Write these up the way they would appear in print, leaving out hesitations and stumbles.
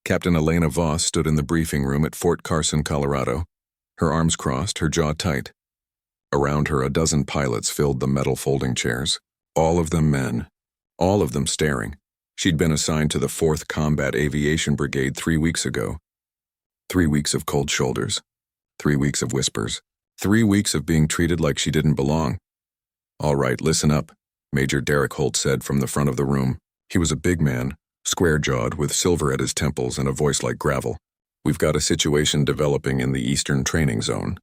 Captain Elena Voss stood in the briefing room at Fort Carson, Colorado, her arms crossed, her jaw tight. Around her, a dozen pilots filled the metal folding chairs, all of them men, all of them staring. She'd been assigned to the 4th Combat Aviation Brigade 3 weeks ago. 3 weeks of cold shoulders, 3 weeks of whispers, 3 weeks of being treated like she didn't belong. "All right, listen up," Major Derek Holt said from the front of the room. He was a big man, square-jawed, with silver at his temples and a voice like gravel. "We've got a situation developing in the Eastern Training Zone.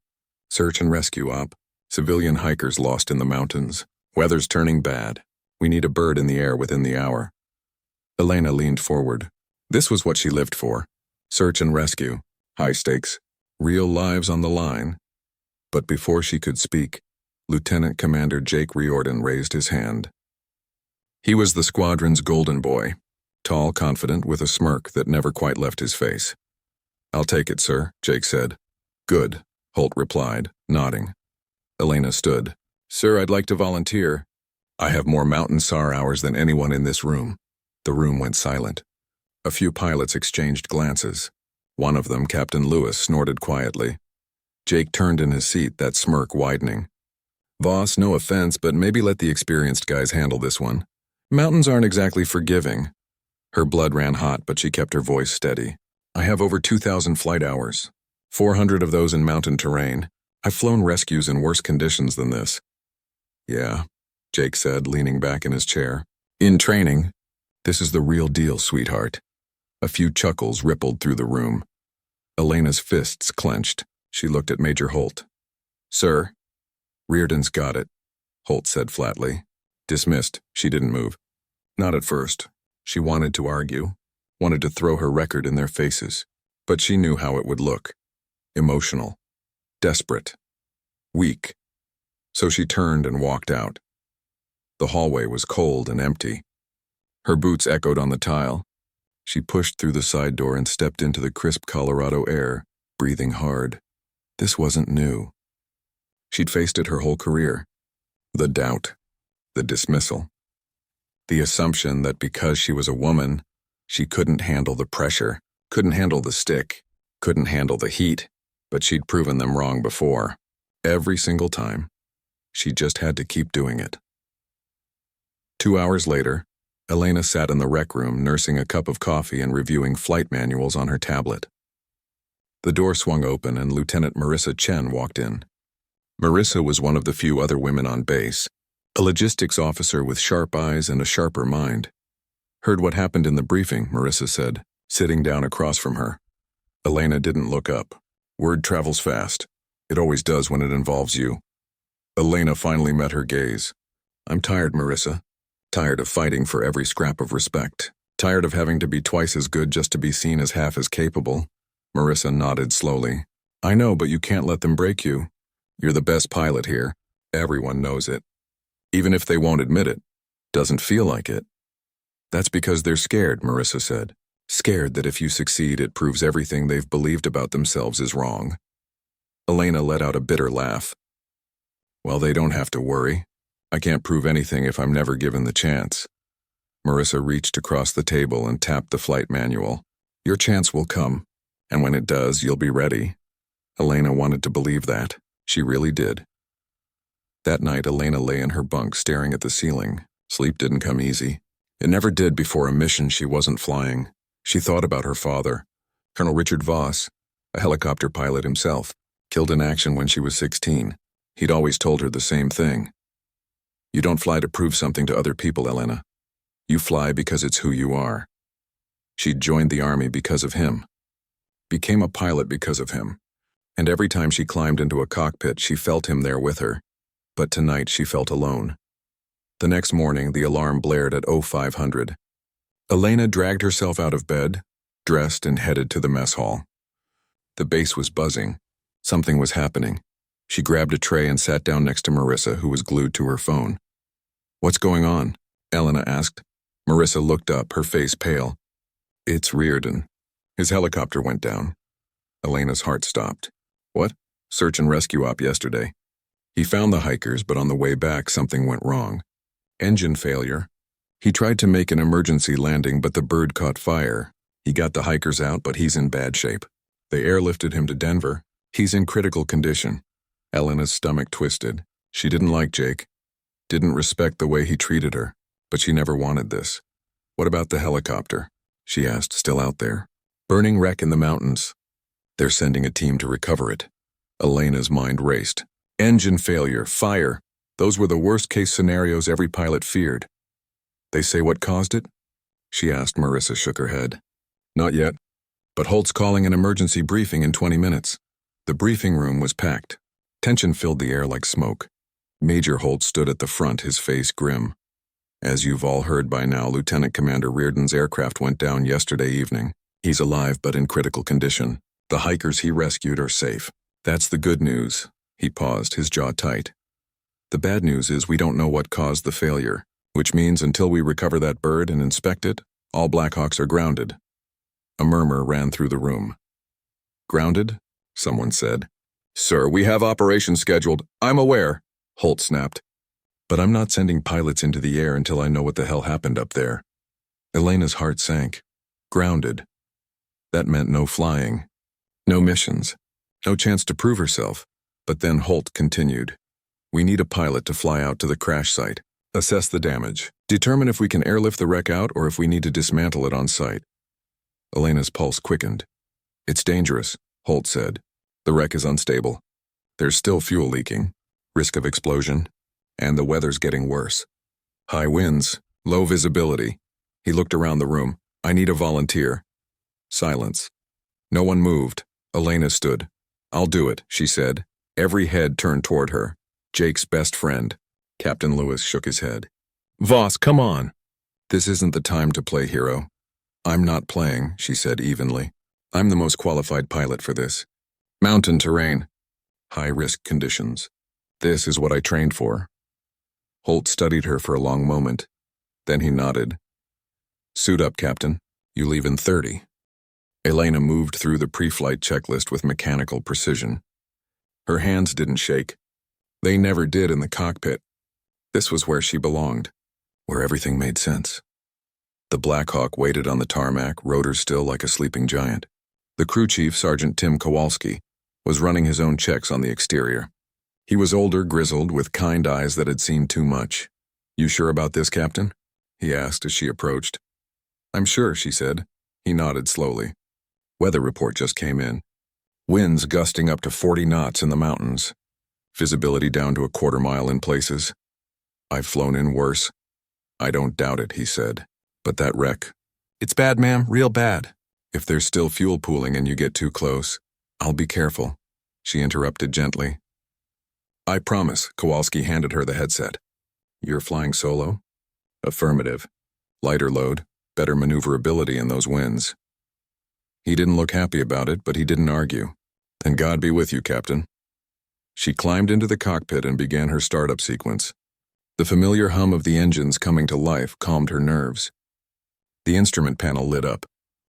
Search and rescue op. Civilian hikers lost in the mountains. Weather's turning bad. We need a bird in the air within the hour." Elena leaned forward. This was what she lived for. Search and rescue. High stakes. Real lives on the line. But before she could speak, Lieutenant Commander Jake Riordan raised his hand. He was the squadron's golden boy, tall, confident, with a smirk that never quite left his face. "I'll take it, sir," Jake said. "Good," Holt replied, nodding. Elena stood. "Sir, I'd like to volunteer. I have more mountain SAR hours than anyone in this room." The room went silent. A few pilots exchanged glances. One of them, Captain Lewis, snorted quietly. Jake turned in his seat, that smirk widening. "Voss, no offense, but maybe let the experienced guys handle this one. Mountains aren't exactly forgiving." Her blood ran hot, but she kept her voice steady. "I have over 2,000 flight hours, 400 of those in mountain terrain. I've flown rescues in worse conditions than this." "Yeah," Jake said, leaning back in his chair. "In training. This is the real deal, sweetheart." A few chuckles rippled through the room. Elena's fists clenched. She looked at Major Holt. "Sir?" "Riordan's got it," Holt said flatly. "Dismissed." She didn't move. Not at first. She wanted to argue, wanted to throw her record in their faces, but she knew how it would look. Emotional. Desperate. Weak. So she turned and walked out. The hallway was cold and empty. Her boots echoed on the tile. She pushed through the side door and stepped into the crisp Colorado air, breathing hard. This wasn't new. She'd faced it her whole career. The doubt. The dismissal. The assumption that because she was a woman, she couldn't handle the pressure, couldn't handle the stick, couldn't handle the heat, but she'd proven them wrong before. Every single time. She just had to keep doing it. 2 hours later, Elena sat in the rec room nursing a cup of coffee and reviewing flight manuals on her tablet. The door swung open and Lieutenant Marissa Chen walked in. Marissa was one of the few other women on base, a logistics officer with sharp eyes and a sharper mind. "Heard what happened in the briefing," Marissa said, sitting down across from her. Elena didn't look up. "Word travels fast. It always does when it involves you." Elena finally met her gaze. "I'm tired, Marissa. Tired of fighting for every scrap of respect. Tired of having to be twice as good just to be seen as half as capable." Marissa nodded slowly. "I know, but you can't let them break you. You're the best pilot here. Everyone knows it. Even if they won't admit it. Doesn't feel like it." "That's because they're scared," Marissa said. "Scared that if you succeed, it proves everything they've believed about themselves is wrong." Elena let out a bitter laugh. "Well, they don't have to worry. I can't prove anything if I'm never given the chance." Marissa reached across the table and tapped the flight manual. "Your chance will come, and when it does, you'll be ready." Elena wanted to believe that. She really did. That night, Elena lay in her bunk staring at the ceiling. Sleep didn't come easy. It never did before a mission she wasn't flying. She thought about her father, Colonel Richard Voss, a helicopter pilot himself, killed in action when she was 16. He'd always told her the same thing. "You don't fly to prove something to other people, Elena. You fly because it's who you are." She'd joined the army because of him. Became a pilot because of him. And every time she climbed into a cockpit, she felt him there with her. But tonight she felt alone. The next morning, the alarm blared at 0500. Elena dragged herself out of bed, dressed and headed to the mess hall. The base was buzzing. Something was happening. She grabbed a tray and sat down next to Marissa, who was glued to her phone. "What's going on?" Elena asked. Marissa looked up, her face pale. "It's Riordan. His helicopter went down." Elena's heart stopped. "What?" "Search and rescue op yesterday. He found the hikers, but on the way back something went wrong. Engine failure. He tried to make an emergency landing, but the bird caught fire. He got the hikers out, but he's in bad shape. They airlifted him to Denver. He's in critical condition. Elena's stomach twisted. She didn't like Jake. Didn't respect the way he treated her. But she never wanted this. What about the helicopter? She asked, still out there. Burning wreck in the mountains. They're sending a team to recover it. Elena's mind raced. Engine failure, fire. Those were the worst-case scenarios every pilot feared. They say what caused it? She asked. Marissa shook her head. Not yet. But Holt's calling an emergency briefing in 20 minutes. The briefing room was packed. Tension filled the air like smoke. Major Holt stood at the front, his face grim. As you've all heard by now, Lieutenant Commander Reardon's aircraft went down yesterday evening. He's alive but in critical condition. The hikers he rescued are safe. That's the good news. He paused, his jaw tight. The bad news is we don't know what caused the failure, which means until we recover that bird and inspect it, all Blackhawks are grounded. A murmur ran through the room. Grounded? Someone said. Sir, we have operations scheduled. I'm aware, Holt snapped. But I'm not sending pilots into the air until I know what the hell happened up there. Elena's heart sank. Grounded. That meant no flying. No missions. No chance to prove herself. But then Holt continued. We need a pilot to fly out to the crash site, assess the damage, determine if we can airlift the wreck out or if we need to dismantle it on site. Elena's pulse quickened. It's dangerous, Holt said. The wreck is unstable. There's still fuel leaking, risk of explosion, and the weather's getting worse. High winds, low visibility. He looked around the room. I need a volunteer. Silence. No one moved. Elena stood. I'll do it, she said. Every head turned toward her. Jake's best friend. Captain Lewis shook his head. Voss, come on. This isn't the time to play hero. I'm not playing, she said evenly. I'm the most qualified pilot for this. Mountain terrain. High-risk conditions. This is what I trained for. Holt studied her for a long moment. Then he nodded. Suit up, Captain. You leave in 30. Elena moved through the pre-flight checklist with mechanical precision. Her hands didn't shake. They never did in the cockpit. This was where she belonged, where everything made sense. The Black Hawk waited on the tarmac, rotors still like a sleeping giant. The crew chief, Sergeant Tim Kowalski, was running his own checks on the exterior. He was older, grizzled, with kind eyes that had seen too much. You sure about this, Captain? He asked as she approached. I'm sure, she said. He nodded slowly. Weather report just came in. Winds gusting up to 40 knots in the mountains. Visibility down to a quarter mile in places. I've flown in worse. I don't doubt it, he said. But that wreck. It's bad, ma'am, real bad. If there's still fuel pooling and you get too close, I'll be careful, she interrupted gently. I promise, Kowalski handed her the headset. You're flying solo? Affirmative. Lighter load, better maneuverability in those winds. He didn't look happy about it, but he didn't argue. Then God be with you, Captain. She climbed into the cockpit and began her startup sequence. The familiar hum of the engines coming to life calmed her nerves. The instrument panel lit up.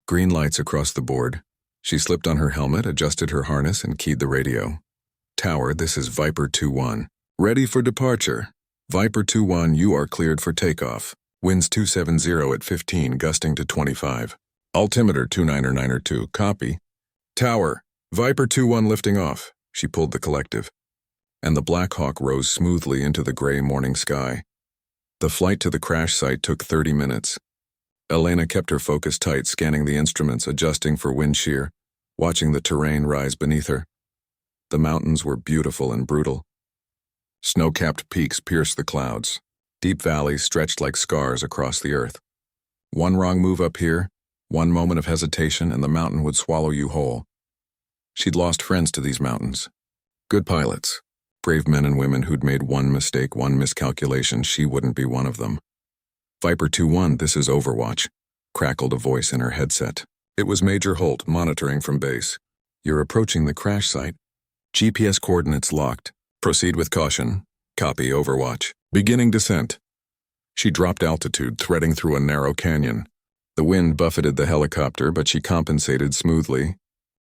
Green lights across the board. She slipped on her helmet, adjusted her harness, and keyed the radio. Tower, this is Viper 2-1. Ready for departure. Viper 2-1, you are cleared for takeoff. Winds 270 at 15, gusting to 25. Altimeter 29902, copy. Tower, Viper 2-1 lifting off. She pulled the collective. And the Black Hawk rose smoothly into the gray morning sky. The flight to the crash site took 30 minutes. Elena kept her focus tight, scanning the instruments, adjusting for wind shear, watching the terrain rise beneath her. The mountains were beautiful and brutal. Snow-capped peaks pierced the clouds. Deep valleys stretched like scars across the earth. One wrong move up here, one moment of hesitation, and the mountain would swallow you whole. She'd lost friends to these mountains. Good pilots. Brave men and women who'd made one mistake, one miscalculation. She wouldn't be one of them. Viper 2-1, this is Overwatch, crackled a voice in her headset. It was Major Holt, monitoring from base. You're approaching the crash site. GPS coordinates locked. Proceed with caution. Copy, Overwatch. Beginning descent. She dropped altitude, threading through a narrow canyon. The wind buffeted the helicopter, but she compensated smoothly,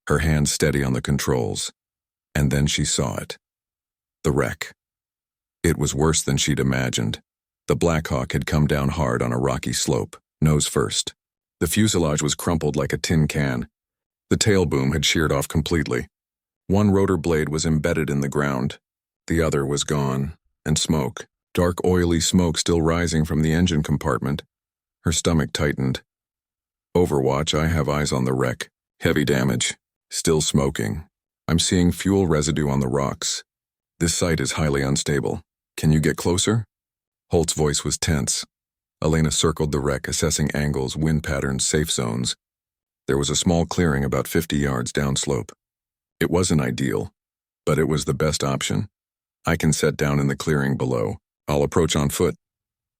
her hand steady on the controls. And then she saw it. The wreck. It was worse than she'd imagined. The Black Hawk had come down hard on a rocky slope, nose first. The fuselage was crumpled like a tin can. The tail boom had sheared off completely. One rotor blade was embedded in the ground. The other was gone, and smoke, dark oily smoke still rising from the engine compartment. Her stomach tightened. Overwatch, I have eyes on the wreck. Heavy damage. Still smoking. I'm seeing fuel residue on the rocks. This site is highly unstable. Can you get closer? Holt's voice was tense. Elena circled the wreck, assessing angles, wind patterns, safe zones. There was a small clearing about 50 yards downslope. It wasn't ideal, but it was the best option. I can set down in the clearing below. I'll approach on foot.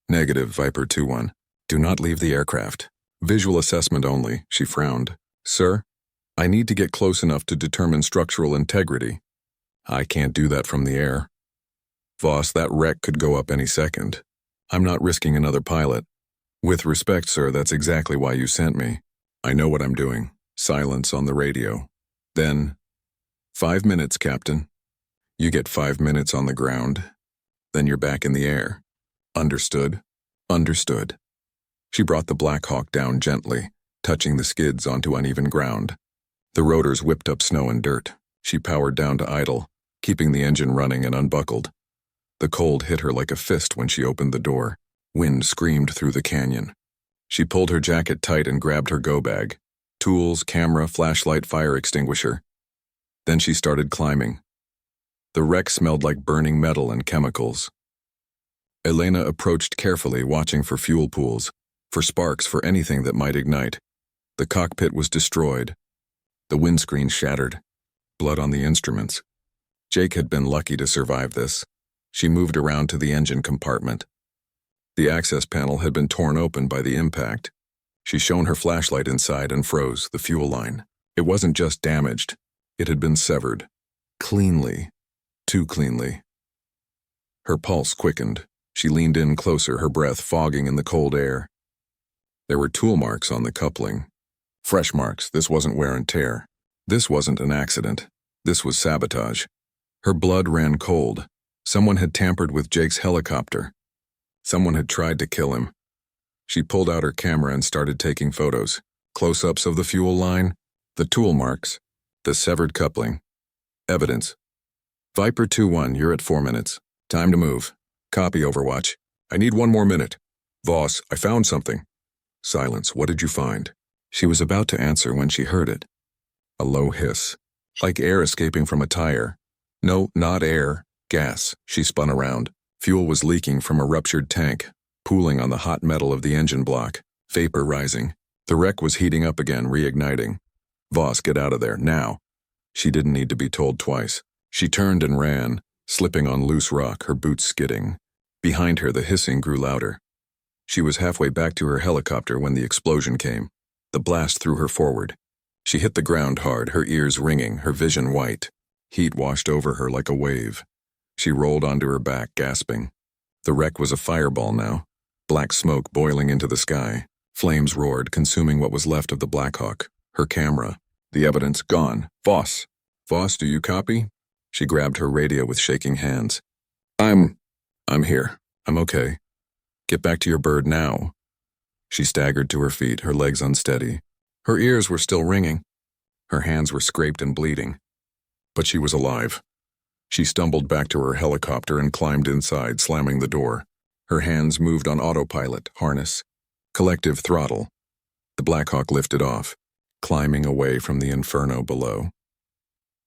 Negative, Viper 2-1. Do not leave the aircraft. Visual assessment only, she frowned. Sir, I need to get close enough to determine structural integrity. I can't do that from the air. Voss, that wreck could go up any second. I'm not risking another pilot. With respect, sir, that's exactly why you sent me. I know what I'm doing. Silence on the radio. Then, 5 minutes, Captain. You get 5 minutes on the ground. Then you're back in the air. Understood? Understood. She brought the Black Hawk down gently, touching the skids onto uneven ground. The rotors whipped up snow and dirt. She powered down to idle, keeping the engine running and unbuckled. The cold hit her like a fist when she opened the door. Wind screamed through the canyon. She pulled her jacket tight and grabbed her go-bag. Tools, camera, flashlight, fire extinguisher. Then she started climbing. The wreck smelled like burning metal and chemicals. Elena approached carefully, watching for fuel pools, for sparks, for anything that might ignite. The cockpit was destroyed. The windscreen shattered. Blood on the instruments. Jake had been lucky to survive this. She moved around to the engine compartment. The access panel had been torn open by the impact. She shone her flashlight inside and froze the fuel line. It wasn't just damaged. It had been severed. Cleanly. Too cleanly. Her pulse quickened. She leaned in closer, her breath fogging in the cold air. There were tool marks on the coupling. Fresh marks. This wasn't wear and tear. This wasn't an accident. This was sabotage. Her blood ran cold. Someone had tampered with Jake's helicopter. Someone had tried to kill him. She pulled out her camera and started taking photos. Close-ups of the fuel line, the tool marks, the severed coupling. Evidence. Viper 2-1, you're at 4 minutes. Time to move. Copy, Overwatch. I need 1 more minute. Voss, I found something. Silence. What did you find? She was about to answer when she heard it. A low hiss. Like air escaping from a tire. No, not air. Gas. She spun around. Fuel was leaking from a ruptured tank, pooling on the hot metal of the engine block, vapor rising. The wreck was heating up again, reigniting. Voss, get out of there, now. She didn't need to be told twice. She turned and ran, slipping on loose rock, her boots skidding. Behind her, the hissing grew louder. She was halfway back to her helicopter when the explosion came. The blast threw her forward. She hit the ground hard, her ears ringing, her vision white. Heat washed over her like a wave. She rolled onto her back, gasping. The wreck was a fireball now, black smoke boiling into the sky. Flames roared, consuming what was left of the Black Hawk. Her camera. The evidence gone. Voss. Voss, do you copy? She grabbed her radio with shaking hands. I'm here. I'm okay. Get back to your bird now. She staggered to her feet, her legs unsteady. Her ears were still ringing. Her hands were scraped and bleeding. But she was alive. She stumbled back to her helicopter and climbed inside, slamming the door. Her hands moved on autopilot, harness, collective throttle. The Black Hawk lifted off, climbing away from the inferno below.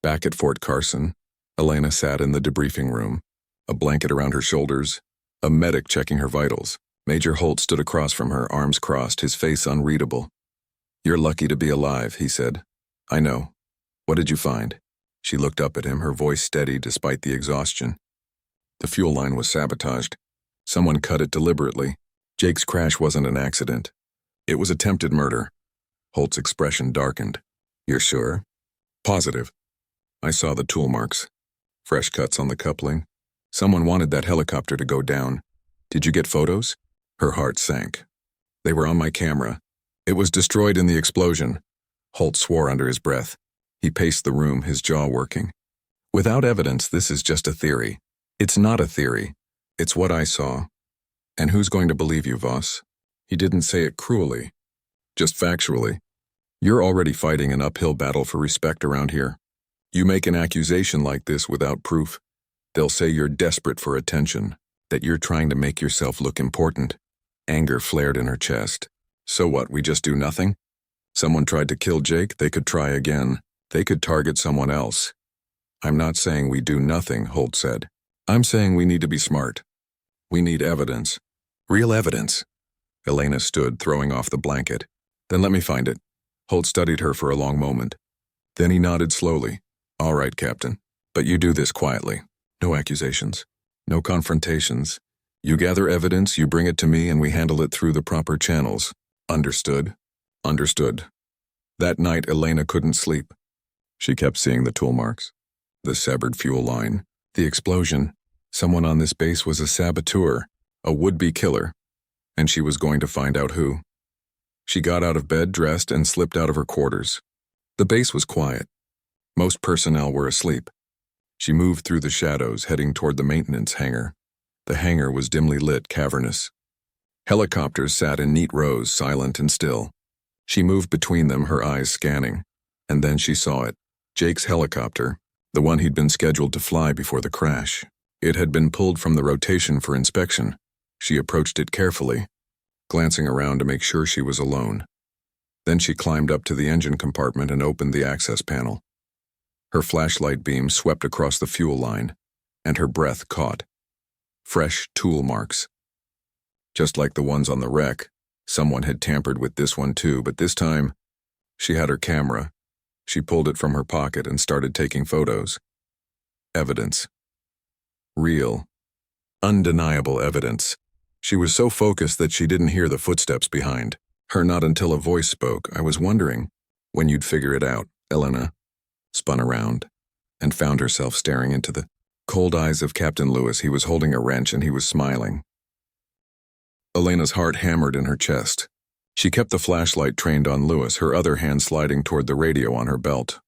Back at Fort Carson, Elena sat in the debriefing room, a blanket around her shoulders, a medic checking her vitals. Major Holt stood across from her, arms crossed, his face unreadable. You're lucky to be alive, he said. I know. What did you find? She looked up at him, her voice steady despite the exhaustion. The fuel line was sabotaged. Someone cut it deliberately. Jake's crash wasn't an accident. It was attempted murder. Holt's expression darkened. You're sure? Positive. I saw the tool marks. Fresh cuts on the coupling. Someone wanted that helicopter to go down. Did you get photos? Her heart sank. They were on my camera. It was destroyed in the explosion. Holt swore under his breath. He paced the room, his jaw working. Without evidence, this is just a theory. It's not a theory. It's what I saw. And who's going to believe you, Voss? He didn't say it cruelly. Just factually. You're already fighting an uphill battle for respect around here. You make an accusation like this without proof, they'll say you're desperate for attention, that you're trying to make yourself look important. Anger flared in her chest. So what, we just do nothing? Someone tried to kill Jake, they could try again. They could target someone else. I'm not saying we do nothing, Holt said. I'm saying we need to be smart. We need evidence. Real evidence. Elena stood, throwing off the blanket. Then let me find it. Holt studied her for a long moment. Then he nodded slowly. All right, Captain. But you do this quietly. No accusations. No confrontations. You gather evidence, you bring it to me, and we handle it through the proper channels. Understood? Understood. That night, Elena couldn't sleep. She kept seeing the tool marks. The severed fuel line. The explosion. Someone on this base was a saboteur, a would-be killer. And she was going to find out who. She got out of bed, dressed, and slipped out of her quarters. The base was quiet. Most personnel were asleep. She moved through the shadows, heading toward the maintenance hangar. The hangar was dimly lit, cavernous. Helicopters sat in neat rows, silent and still. She moved between them, her eyes scanning. And then she saw it. Jake's helicopter, the one he'd been scheduled to fly before the crash. It had been pulled from the rotation for inspection. She approached it carefully, glancing around to make sure she was alone. Then she climbed up to the engine compartment and opened the access panel. Her flashlight beam swept across the fuel line, and her breath caught. Fresh tool marks. Just like the ones on the wreck, someone had tampered with this one too, but this time, she had her camera. She pulled it from her pocket and started taking photos. Evidence. Real, undeniable evidence. She was so focused that she didn't hear the footsteps behind her. Not until a voice spoke. I was wondering when you'd figure it out. Elena spun around and found herself staring into the cold eyes of Captain Lewis. He was holding a wrench and he was smiling. Elena's heart hammered in her chest. She kept the flashlight trained on Lewis, her other hand sliding toward the radio on her belt.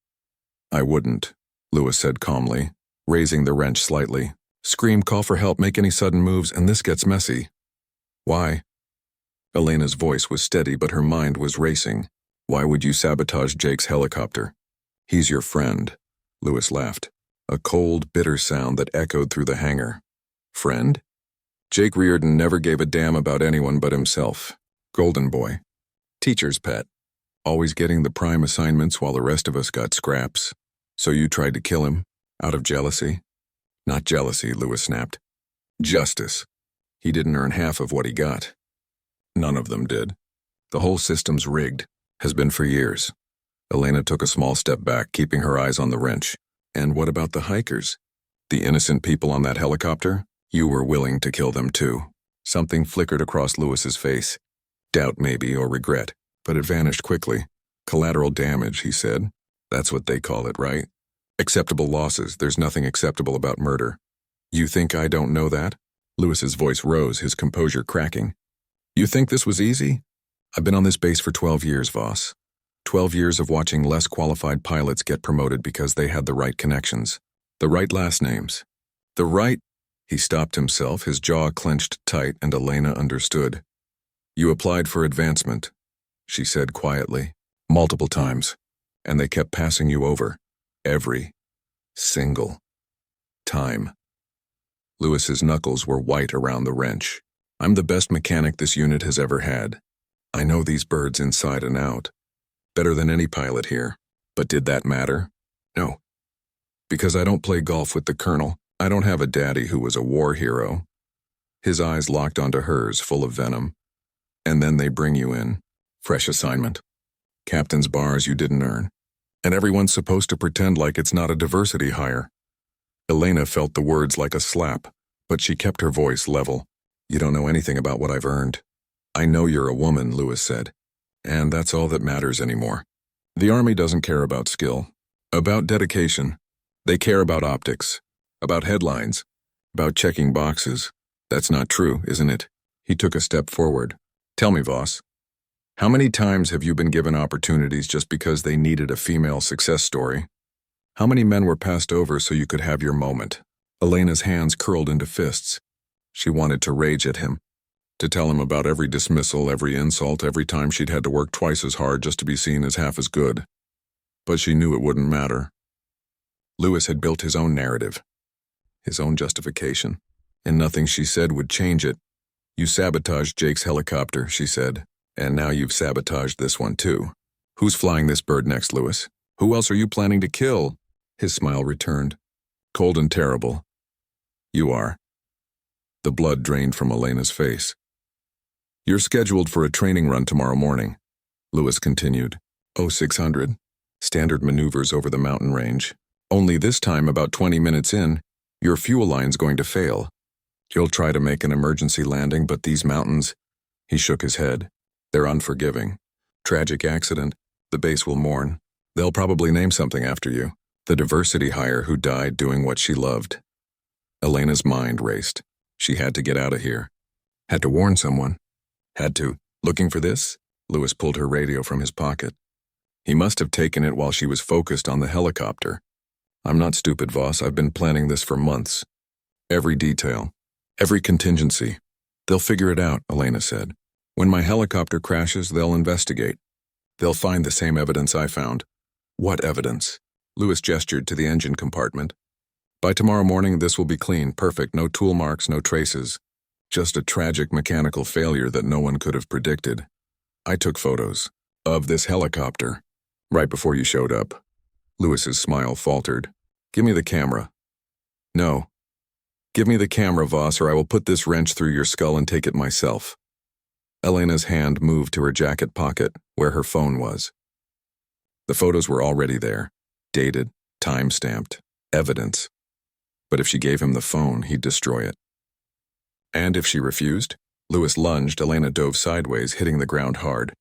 I wouldn't, Lewis said calmly, raising the wrench slightly. Scream, call for help, make any sudden moves, and this gets messy. Why? Elena's voice was steady, but her mind was racing. Why would you sabotage Jake's helicopter? He's your friend, Lewis laughed, a cold, bitter sound that echoed through the hangar. Friend? Jake Reardon never gave a damn about anyone but himself. Golden boy. Teacher's pet. Always getting the prime assignments while the rest of us got scraps. So you tried to kill him? Out of jealousy? Not jealousy, Lewis snapped. Justice. He didn't earn half of what he got. None of them did. The whole system's rigged. Has been for years. Elena took a small step back, keeping her eyes on the wrench. And what about the hikers? The innocent people on that helicopter? You were willing to kill them too. Something flickered across Lewis's face. Doubt maybe, or regret. But it vanished quickly. Collateral damage, he said. That's what they call it, right? Acceptable losses. There's nothing acceptable about murder. You think I don't know that? Lewis's voice rose, his composure cracking. You think this was easy? I've been on this base for 12 years, Voss. 12 years of watching less qualified pilots get promoted because they had the right connections. The right last names. The right... He stopped himself, his jaw clenched tight, and Elena understood. You applied for advancement, she said quietly, multiple times, and they kept passing you over. Every single time. Lewis's knuckles were white around the wrench. I'm the best mechanic this unit has ever had. I know these birds inside and out. Better than any pilot here. But did that matter? No. Because I don't play golf with the colonel. I don't have a daddy who was a war hero. His eyes locked onto hers, full of venom. And then they bring you in. Fresh assignment. Captain's bars you didn't earn. And everyone's supposed to pretend like it's not a diversity hire. Elena felt the words like a slap, but she kept her voice level. You don't know anything about what I've earned. I know you're a woman, Lewis said. And that's all that matters anymore. The Army doesn't care about skill. About dedication. They care about optics. About headlines. About checking boxes. That's not true, isn't it? He took a step forward. Tell me, Voss. How many times have you been given opportunities just because they needed a female success story? How many men were passed over so you could have your moment? Elena's hands curled into fists. She wanted to rage at him. To tell him about every dismissal, every insult, every time she'd had to work twice as hard just to be seen as half as good. But she knew it wouldn't matter. Lewis had built his own narrative, his own justification, and nothing she said would change it. You sabotaged Jake's helicopter, she said, and now you've sabotaged this one too. Who's flying this bird next, Lewis? Who else are you planning to kill? His smile returned, cold and terrible. You are. The blood drained from Elena's face. You're scheduled for a training run tomorrow morning, Lewis continued. 0600. Standard maneuvers over the mountain range. Only this time, about 20 minutes in, your fuel line's going to fail. You'll try to make an emergency landing, but these mountains, he shook his head. They're unforgiving. Tragic accident. The base will mourn. They'll probably name something after you. The diversity hire who died doing what she loved. Elena's mind raced. She had to get out of here. Had to warn someone. Had to. Looking for this? Lewis pulled her radio from his pocket. He must have taken it while she was focused on the helicopter. I'm not stupid, Voss. I've been planning this for months. Every detail. Every contingency. They'll figure it out, Elena said. When my helicopter crashes, they'll investigate. They'll find the same evidence I found. What evidence? Lewis gestured to the engine compartment. By tomorrow morning, this will be clean, perfect, no tool marks, no traces. Just a tragic mechanical failure that no one could have predicted. I took photos of this helicopter right before you showed up. Lewis's smile faltered. Give me the camera. No. Give me the camera, Voss, or I will put this wrench through your skull and take it myself. Elena's hand moved to her jacket pocket, where her phone was. The photos were already there, dated, time-stamped, evidence. But if she gave him the phone, he'd destroy it. And if she refused? Lewis lunged. Elena dove sideways, hitting the ground hard.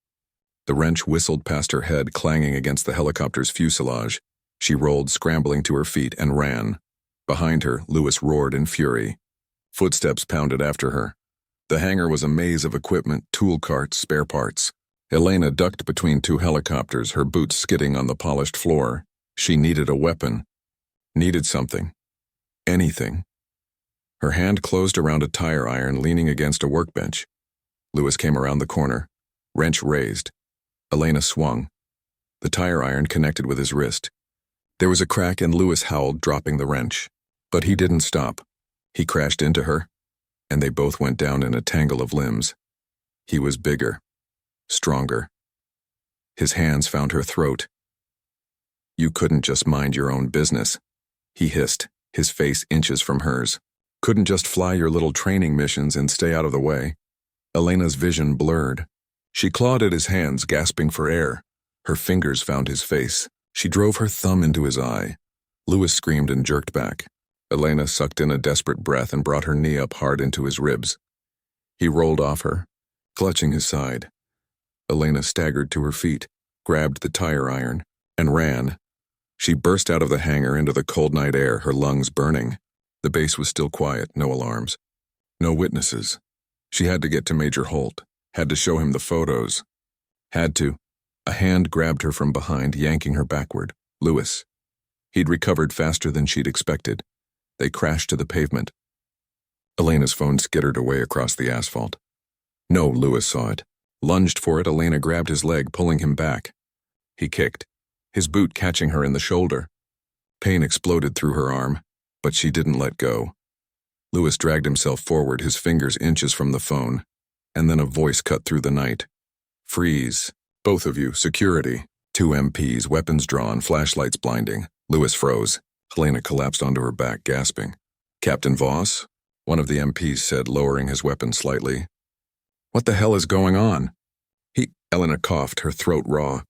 The wrench whistled past her head, clanging against the helicopter's fuselage. She rolled, scrambling to her feet, and ran. Behind her, Lewis roared in fury. Footsteps pounded after her. The hangar was a maze of equipment, tool carts, spare parts. Elena ducked between two helicopters, her boots skidding on the polished floor. She needed a weapon. Needed something. Anything. Her hand closed around a tire iron leaning against a workbench. Lewis came around the corner. Wrench raised. Elena swung. The tire iron connected with his wrist. There was a crack and Lewis howled, dropping the wrench. But he didn't stop. He crashed into her, and they both went down in a tangle of limbs. He was bigger, stronger. His hands found her throat. You couldn't just mind your own business, he hissed, his face inches from hers. Couldn't just fly your little training missions and stay out of the way. Elena's vision blurred. She clawed at his hands, gasping for air. Her fingers found his face. She drove her thumb into his eye. Lewis screamed and jerked back. Elena sucked in a desperate breath and brought her knee up hard into his ribs. He rolled off her, clutching his side. Elena staggered to her feet, grabbed the tire iron, and ran. She burst out of the hangar into the cold night air, her lungs burning. The base was still quiet, no alarms. No witnesses. She had to get to Major Holt, had to show him the photos. Had to. A hand grabbed her from behind, yanking her backward. Lewis. He'd recovered faster than she'd expected. They crashed to the pavement. Elena's phone skittered away across the asphalt. No, Lewis saw it. Lunged for it, Elena grabbed his leg, pulling him back. He kicked, his boot catching her in the shoulder. Pain exploded through her arm, but she didn't let go. Lewis dragged himself forward, his fingers inches from the phone, and then a voice cut through the night. Freeze. Both of you, security. 2 MPs, weapons drawn, flashlights blinding. Lewis froze. Elena collapsed onto her back, gasping. Captain Voss? One of the MPs said, lowering his weapon slightly. What the hell is going on? Elena coughed, her throat raw.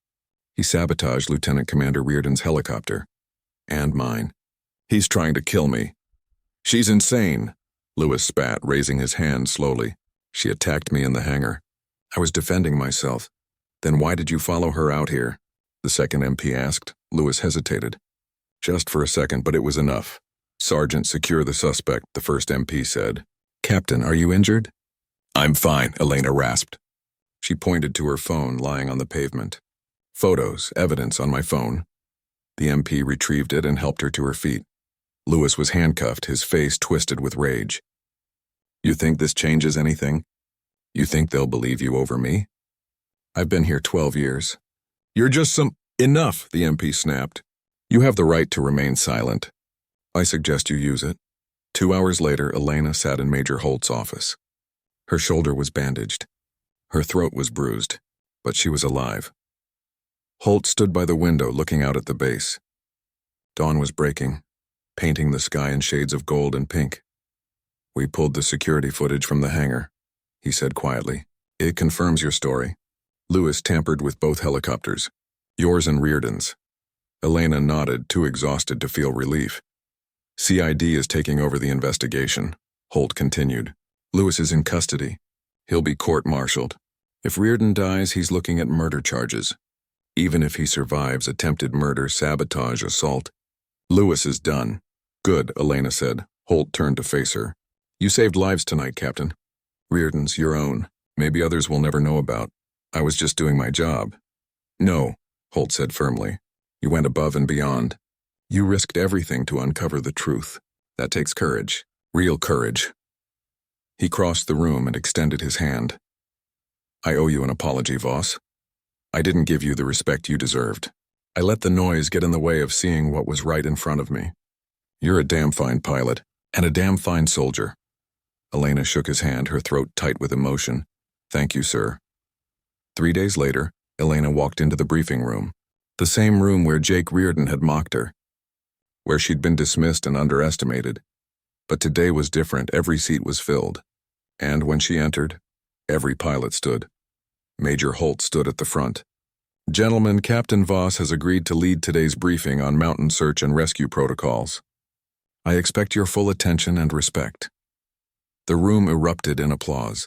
He sabotaged Lieutenant Commander Reardon's helicopter. And mine. He's trying to kill me. She's insane, Lewis spat, raising his hand slowly. She attacked me in the hangar. I was defending myself. Then why did you follow her out here? The second MP asked. Lewis hesitated. Just for a second, but it was enough. Sergeant, secure the suspect, the first MP said. Captain, are you injured? I'm fine, Elena rasped. She pointed to her phone lying on the pavement. Photos, evidence on my phone. The MP retrieved it and helped her to her feet. Lewis was handcuffed, his face twisted with rage. You think this changes anything? You think they'll believe you over me? I've been here 12 years. You're just some— Enough, the MP snapped. You have the right to remain silent. I suggest you use it. 2 hours later, Elena sat in Major Holt's office. Her shoulder was bandaged. Her throat was bruised, but she was alive. Holt stood by the window looking out at the base. Dawn was breaking, painting the sky in shades of gold and pink. We pulled the security footage from the hangar, he said quietly. It confirms your story. Lewis tampered with both helicopters, yours and Reardon's. Elena nodded, too exhausted to feel relief. CID is taking over the investigation, Holt continued. Lewis is in custody. He'll be court-martialed. If Reardon dies, he's looking at murder charges. Even if he survives, attempted murder, sabotage, assault. Lewis is done. Good, Elena said. Holt turned to face her. You saved lives tonight, Captain. Reardon's your own. Maybe others will never know about. I was just doing my job. No, Holt said firmly. You went above and beyond. You risked everything to uncover the truth. That takes courage. Real courage. He crossed the room and extended his hand. I owe you an apology, Voss. I didn't give you the respect you deserved. I let the noise get in the way of seeing what was right in front of me. You're a damn fine pilot, and a damn fine soldier. Elena shook his hand, her throat tight with emotion. Thank you, sir. 3 days later, Elena walked into the briefing room. The same room where Jake Reardon had mocked her. Where she'd been dismissed and underestimated. But today was different. Every seat was filled. And when she entered, every pilot stood. Major Holt stood at the front. Gentlemen, Captain Voss has agreed to lead today's briefing on mountain search and rescue protocols. I expect your full attention and respect. The room erupted in applause.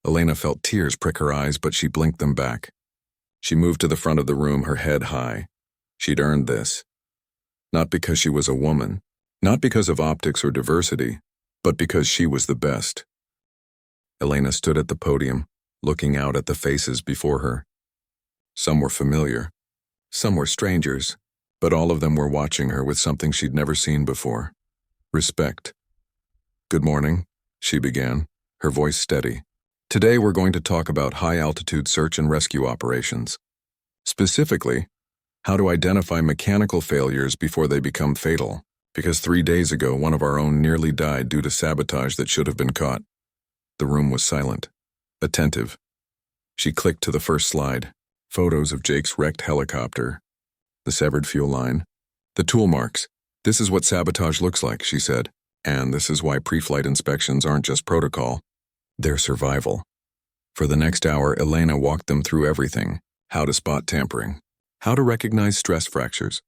Elena felt tears prick her eyes, but she blinked them back. She moved to the front of the room, her head high. She'd earned this. Not because she was a woman, not because of optics or diversity, but because she was the best. Elena stood at the podium, looking out at the faces before her. Some were familiar, some were strangers, but all of them were watching her with something she'd never seen before. Respect. Good morning, she began, her voice steady. Today we're going to talk about high-altitude search and rescue operations. Specifically, how to identify mechanical failures before they become fatal, because 3 days ago one of our own nearly died due to sabotage that should have been caught. The room was silent, attentive. She clicked to the first slide, photos of Jake's wrecked helicopter, the severed fuel line, the tool marks. This is what sabotage looks like, she said, and this is why pre-flight inspections aren't just protocol. They're survival. For the next hour, Elena walked them through everything: how to spot tampering, how to recognize stress fractures,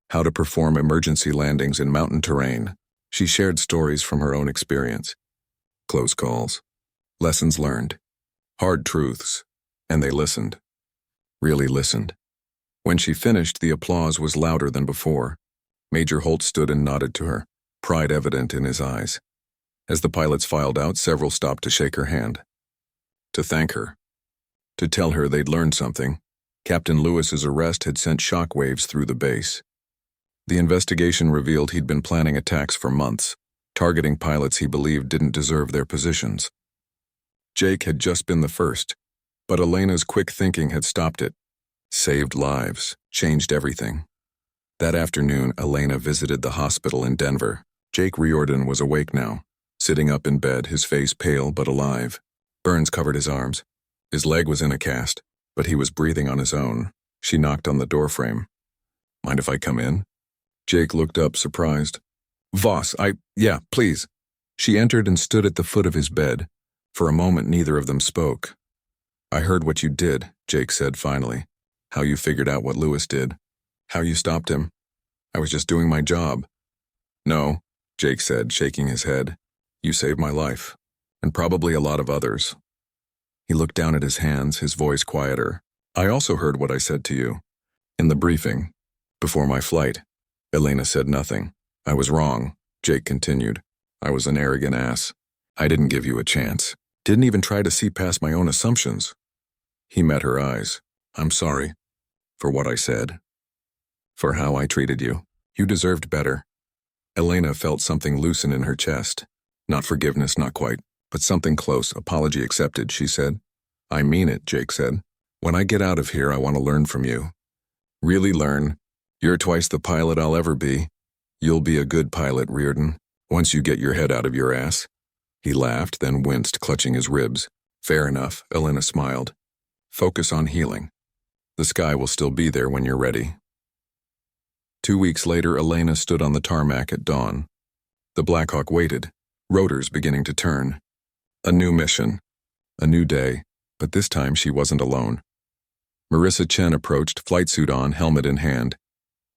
how to perform emergency landings in mountain terrain. She shared stories from her own experience. Close calls, lessons learned, hard truths, and they listened. Really listened. When she finished, the applause was louder than before. Major Holt stood and nodded to her, pride evident in his eyes. As the pilots filed out, several stopped to shake her hand. To thank her. To tell her they'd learned something. Captain Lewis's arrest had sent shockwaves through the base. The investigation revealed he'd been planning attacks for months, targeting pilots he believed didn't deserve their positions. Jake had just been the first, but Elena's quick thinking had stopped it. Saved lives, changed everything. That afternoon, Elena visited the hospital in Denver. Jake Reardon was awake now, sitting up in bed, his face pale but alive. Burns covered his arms. His leg was in a cast, but he was breathing on his own. She knocked on the doorframe. Mind if I come in? Jake looked up, surprised. Voss, yeah, please. She entered and stood at the foot of his bed. For a moment, neither of them spoke. I heard what you did, Jake said finally. How you figured out what Lewis did. How you stopped him. I was just doing my job. No, Jake said, shaking his head. You saved my life, and probably a lot of others. He looked down at his hands, his voice quieter. I also heard what I said to you. In the briefing, before my flight. Elena said nothing. I was wrong, Jake continued. I was an arrogant ass. I didn't give you a chance. Didn't even try to see past my own assumptions. He met her eyes. I'm sorry. For what I said. For how I treated you. You deserved better. Elena felt something loosen in her chest. Not forgiveness, not quite, but something close. Apology accepted, she said. I mean it, Jake said. When I get out of here, I want to learn from you. Really learn. You're twice the pilot I'll ever be. You'll be a good pilot, Reardon, once you get your head out of your ass. He laughed, then winced, clutching his ribs. Fair enough, Elena smiled. Focus on healing. The sky will still be there when you're ready. 2 weeks later, Elena stood on the tarmac at dawn. The Blackhawk waited, rotors beginning to turn. A new mission. A new day, but this time she wasn't alone. Marissa Chen approached, flight suit on, helmet in hand.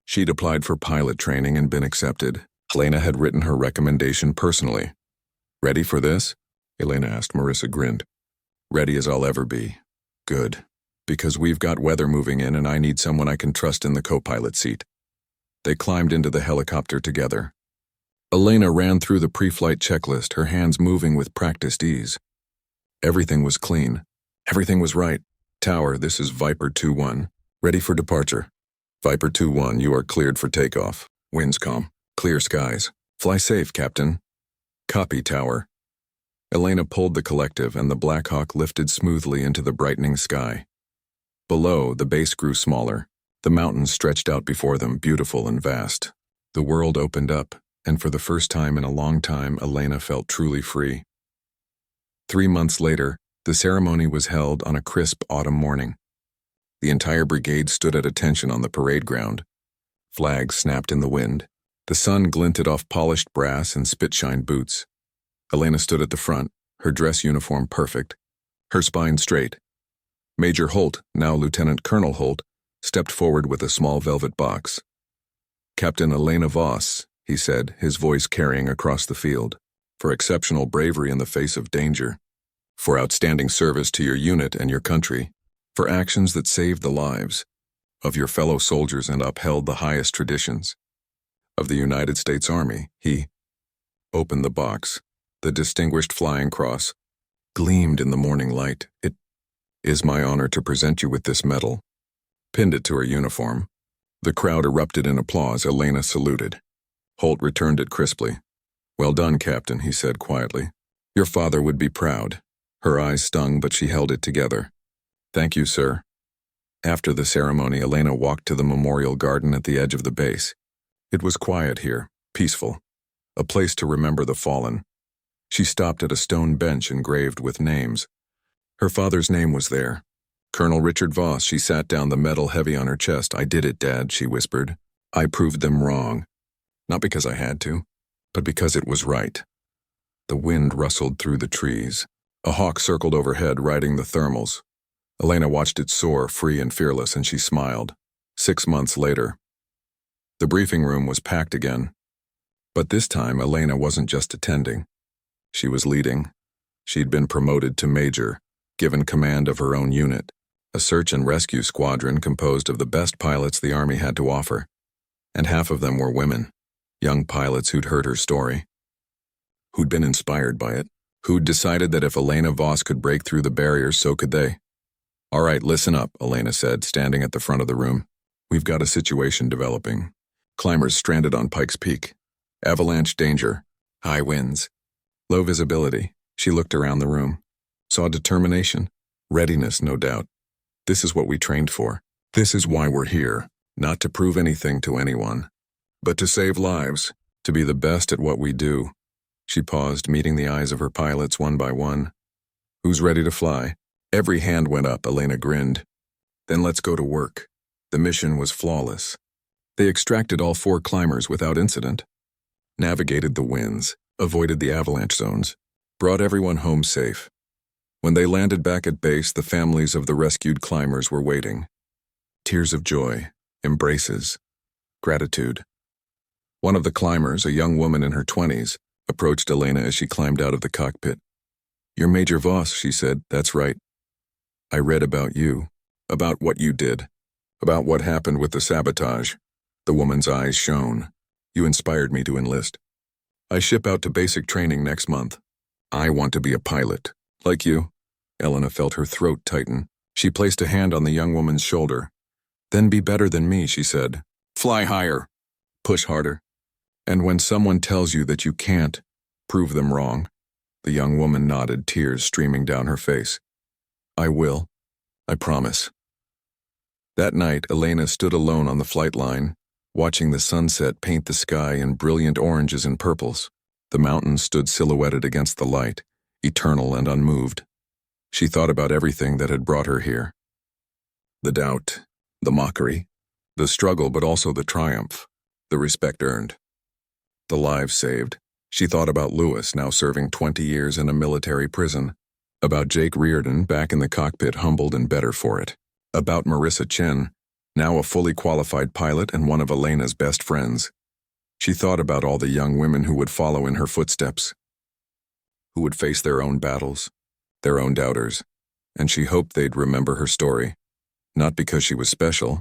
She'd applied for pilot training and been accepted. Elena had written her recommendation personally. Ready for this? Elena asked. Marissa grinned. Ready as I'll ever be. Good. Because we've got weather moving in and I need someone I can trust in the co-pilot seat. They climbed into the helicopter together. Elena ran through the pre-flight checklist, her hands moving with practiced ease. Everything was clean. Everything was right. Tower, this is Viper 2-1. Ready for departure. Viper 2-1, you are cleared for takeoff. Winds calm. Clear skies. Fly safe, Captain. Copy, Tower. Elena pulled the collective and the Blackhawk lifted smoothly into the brightening sky. Below, the base grew smaller. The mountains stretched out before them, beautiful and vast. The world opened up, and for the first time in a long time, Elena felt truly free. 3 months later, the ceremony was held on a crisp autumn morning. The entire brigade stood at attention on the parade ground. Flags snapped in the wind. The sun glinted off polished brass and spit-shined boots. Elena stood at the front, her dress uniform perfect, her spine straight. Major Holt, now Lieutenant Colonel Holt, stepped forward with a small velvet box. Captain Elena Voss, he said, his voice carrying across the field, for exceptional bravery in the face of danger, for outstanding service to your unit and your country, for actions that saved the lives of your fellow soldiers and upheld the highest traditions of the United States Army. He opened the box. The distinguished flying cross gleamed in the morning light. It is my honor to present you with this medal. Pinned it to her uniform. The crowd erupted in applause. Elena saluted. Holt returned it crisply. Well done, Captain, he said quietly. Your father would be proud. Her eyes stung, but she held it together. Thank you, sir. After the ceremony, Elena walked to the memorial garden at the edge of the base. It was quiet here, peaceful, a place to remember the fallen. She stopped at a stone bench engraved with names. Her father's name was there. Colonel Richard Voss. She sat down, the medal heavy on her chest. I did it, Dad, she whispered. I proved them wrong. Not because I had to, but because it was right. The wind rustled through the trees. A hawk circled overhead, riding the thermals. Elena watched it soar, free and fearless, and she smiled. 6 months later. The briefing room was packed again. But this time, Elena wasn't just attending. She was leading. She'd been promoted to major, given command of her own unit, a search and rescue squadron composed of the best pilots the Army had to offer. And half of them were women, young pilots who'd heard her story, who'd been inspired by it, who'd decided that if Elena Voss could break through the barriers, so could they. All right, listen up, Elena said, standing at the front of the room. We've got a situation developing. Climbers stranded on Pikes Peak. Avalanche danger. High winds. Low visibility. She looked around the room. Saw determination. Readiness, no doubt. This is what we trained for. This is why we're here. Not to prove anything to anyone, but to save lives, to be the best at what we do. She paused, meeting the eyes of her pilots one by one. Who's ready to fly? Every hand went up. Elena grinned. Then let's go to work. The mission was flawless. They extracted all 4 climbers without incident, navigated the winds, avoided the avalanche zones, brought everyone home safe. When they landed back at base, the families of the rescued climbers were waiting. Tears of joy, embraces, gratitude. One of the climbers, a young woman in her 20s, approached Elena as she climbed out of the cockpit. You're Major Voss, she said. That's right. I read about you, about what you did, about what happened with the sabotage. The woman's eyes shone. You inspired me to enlist. I ship out to basic training next month. I want to be a pilot, like you. Elena felt her throat tighten. She placed a hand on the young woman's shoulder. Then be better than me, she said. Fly higher. Push harder. And when someone tells you that you can't, prove them wrong. The young woman nodded, tears streaming down her face. I will. I promise. That night, Elena stood alone on the flight line, watching the sunset paint the sky in brilliant oranges and purples. The mountains stood silhouetted against the light, eternal and unmoved. She thought about everything that had brought her here. The doubt, the mockery, the struggle, but also the triumph, the respect earned, the lives saved. She thought about Lewis, now serving 20 years in a military prison, about Jake Reardon, back in the cockpit, humbled and better for it, about Marissa Chen, now a fully qualified pilot and one of Elena's best friends. She thought about all the young women who would follow in her footsteps, who would face their own battles, their own doubters, and she hoped they'd remember her story, not because she was special,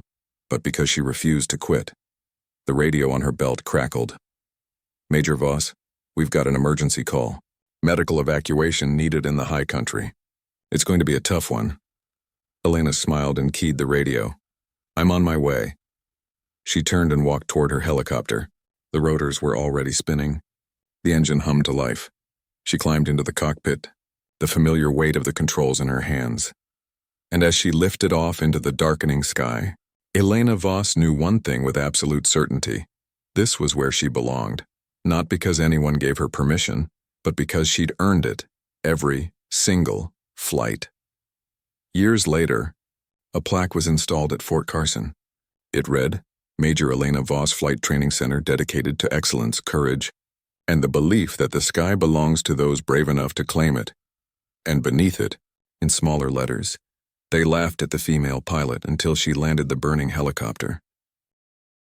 but because she refused to quit. The radio on her belt crackled. Major Voss, we've got an emergency call. Medical evacuation needed in the high country. It's going to be a tough one. Elena smiled and keyed the radio. I'm on my way. She turned and walked toward her helicopter. The rotors were already spinning. The engine hummed to life. She climbed into the cockpit, the familiar weight of the controls in her hands. And as she lifted off into the darkening sky, Elena Voss knew one thing with absolute certainty. This was where she belonged, not because anyone gave her permission, but because she'd earned it, every single flight. Years later, a plaque was installed at Fort Carson. It read, Major Elena Voss Flight Training Center dedicated to excellence, courage, and the belief that the sky belongs to those brave enough to claim it. And beneath it, in smaller letters, they laughed at the female pilot until she landed the burning helicopter.